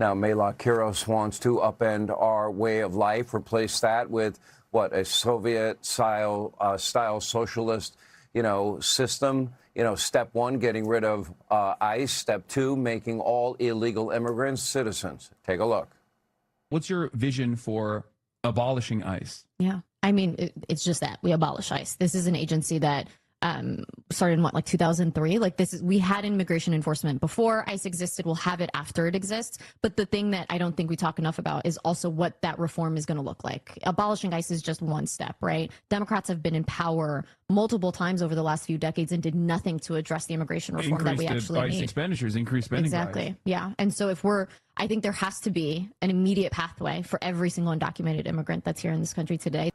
Now, Melat Kiros wants to upend our way of life, replace that with what, a Soviet-style socialist, system. Step one, getting rid of ICE. Step two, making all illegal immigrants citizens. Take a look. What's your vision for abolishing ICE? Yeah, I mean, it's just that we abolish ICE. This is an agency that started in 2003. We had immigration enforcement before ICE existed. We'll have it after it exists. But the thing that I don't think we talk enough about is also what that reform is going to look like. Abolishing ICE is just one step, right? Democrats have been in power multiple times over the last few decades and did nothing to address the immigration reform that we actually need. Expenditures, increased spending. Exactly. Yeah. And so I think there has to be an immediate pathway for every single undocumented immigrant that's here in this country today.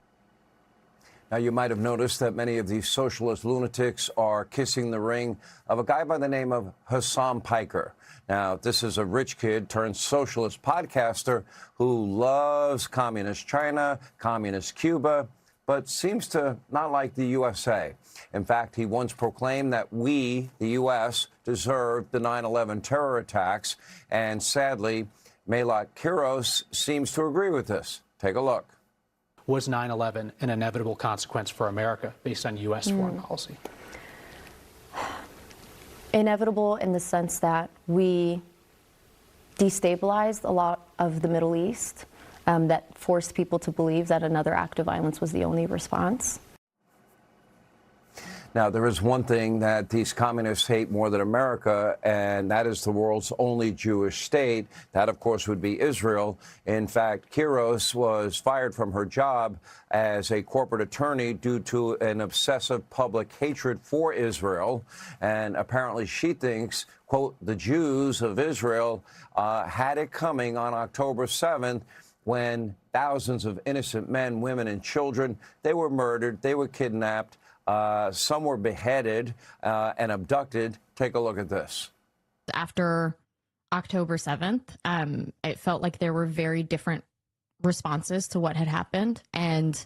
Now, you might have noticed that many of these socialist lunatics are kissing the ring of a guy by the name of Hassan Piker. Now, this is a rich kid turned socialist podcaster who loves communist China, communist Cuba, but seems to not like the USA. In fact, he once proclaimed that we, the U.S., deserved the 9/11 terror attacks. And sadly, Melat Kiros seems to agree with this. Take a look. Was 9/11 an inevitable consequence for America based on U.S. foreign policy? Inevitable in the sense that we destabilized a lot of the Middle East, that forced people to believe that another act of violence was the only response. Now, there is one thing that these communists hate more than America, and that is the world's only Jewish state. That, of course, would be Israel. In fact, Kiros was fired from her job as a corporate attorney due to an obsessive public hatred for Israel. And apparently she thinks, quote, the Jews of Israel had it coming on October 7th when thousands of innocent men, women, and children, they were murdered, they were kidnapped. Some were beheaded and abducted. Take a look at this. After October 7th, it felt like there were very different responses to what had happened. And,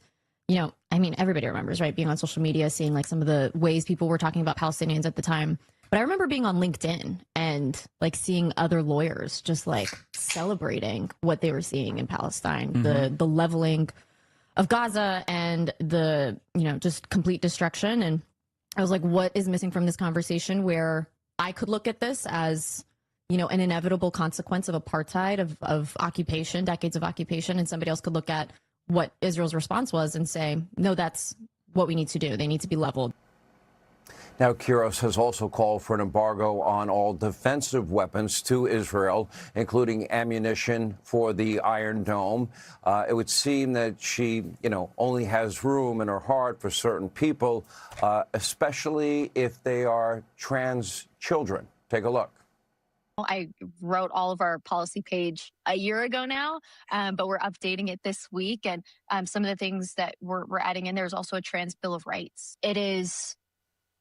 everybody remembers, right, being on social media, seeing some of the ways people were talking about Palestinians at the time. But I remember being on LinkedIn and seeing other lawyers just celebrating what they were seeing in Palestine, the leveling of Gaza and the, just complete destruction. And I was like, what is missing from this conversation where I could look at this as, an inevitable consequence of apartheid, of occupation, decades of occupation, and somebody else could look at what Israel's response was and say, no, that's what we need to do. They need to be leveled. Now, Kiros has also called for an embargo on all defensive weapons to Israel, including ammunition for the Iron Dome. It would seem that she, only has room in her heart for certain people, especially if they are trans children. Take a look. I wrote all of our policy page a year ago now, but we're updating it this week. And some of the things that we're adding in, there's also a trans Bill of Rights. It is,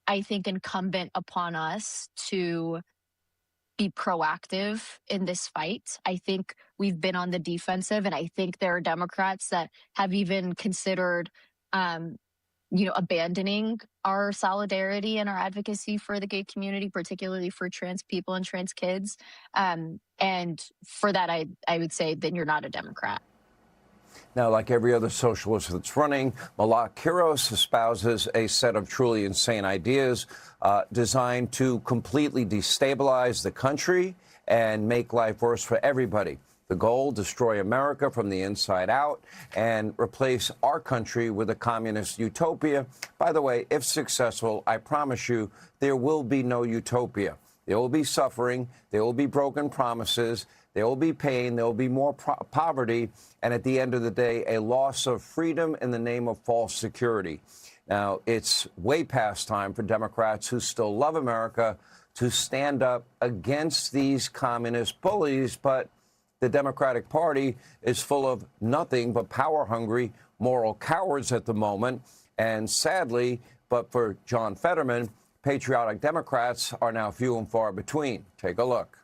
I think, incumbent upon us to be proactive in this fight. I think we've been on the defensive, and I think there are Democrats that have even considered, abandoning our solidarity and our advocacy for the gay community, particularly for trans people and trans kids. And for that, I would say that you're not a Democrat. Now, like every other socialist that's running, Melat Kiros espouses a set of truly insane ideas designed to completely destabilize the country and make life worse for everybody. The goal, destroy America from the inside out and replace our country with a communist utopia. By the way, if successful, I promise you, there will be no utopia. There will be suffering. There will be broken promises. There will be pain. There will be more poverty. And at the end of the day, a loss of freedom in the name of false security. Now, it's way past time for Democrats who still love America to stand up against these communist bullies. But the Democratic Party is full of nothing but power-hungry, moral cowards at the moment. And sadly, but for John Fetterman, patriotic Democrats are now few and far between. Take a look.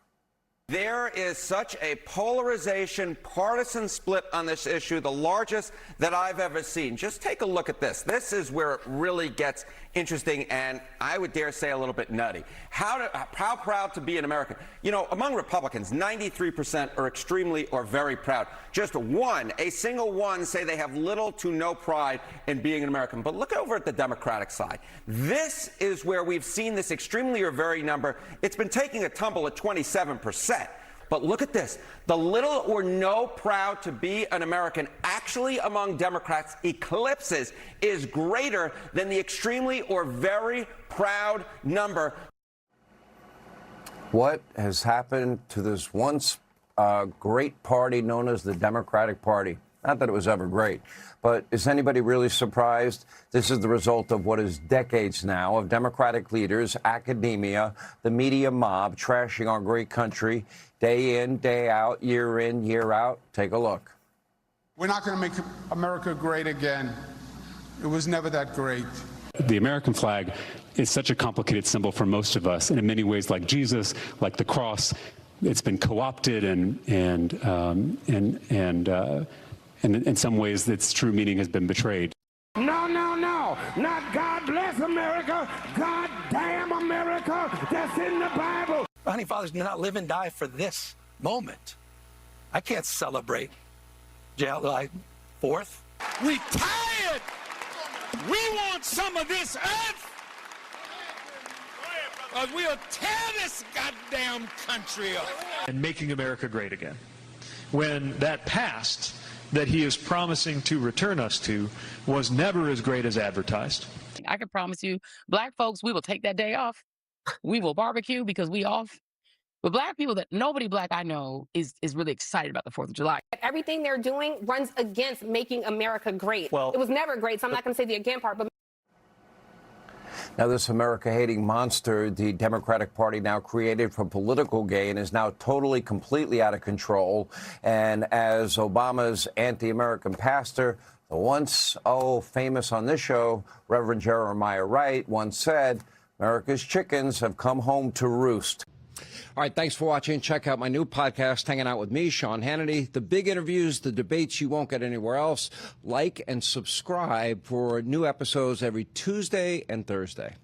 There is such a polarization, partisan split on this issue, the largest that I've ever seen. Just take a look at this. This is where it really gets interesting, and I would dare say a little bit nutty. How proud to be an American? You know, among Republicans, 93% are extremely or very proud. Just a single one, say they have little to no pride in being an American. But look over at the Democratic side. This is where we've seen this extremely or very number. It's been taking a tumble at 27%. But look at this. The little or no proud to be an American actually among Democrats eclipses, is greater than the extremely or very proud number. What has happened to this once great party known as the Democratic Party? Not that it was ever great, but is anybody really surprised? This is the result of what is decades now of Democratic leaders, academia, the media mob trashing our great country day in, day out, year in, year out. Take a look. We're not going to make America great again. It was never that great. The American flag is such a complicated symbol for most of us, and in many ways, like Jesus, like the cross, it's been co-opted and in some ways its true meaning has been betrayed. No, no, no, not God bless America, God damn America, that's in the Bible. Founding fathers did not live and die for this moment. I can't celebrate July 4th. We tired. We want some of this earth. Or we'll tear this goddamn country up. And making America great again. When that past that he is promising to return us to was never as great as advertised. I can promise you, black folks, we will take that day off. We will barbecue because we off. But black people, that nobody black I know is really excited about the 4th of July. Everything they're doing runs against making America great. Well, it was never great, so I'm not going to say the again part, but Now, this America-hating monster the Democratic Party now created for political gain is now totally, completely out of control. And as Obama's anti-American pastor, the once, famous on this show, Reverend Jeremiah Wright, once said, America's chickens have come home to roost. All right, thanks for watching. Check out my new podcast, Hanging Out with me, Sean Hannity. The big interviews, the debates you won't get anywhere else. Like and subscribe for new episodes every Tuesday and Thursday.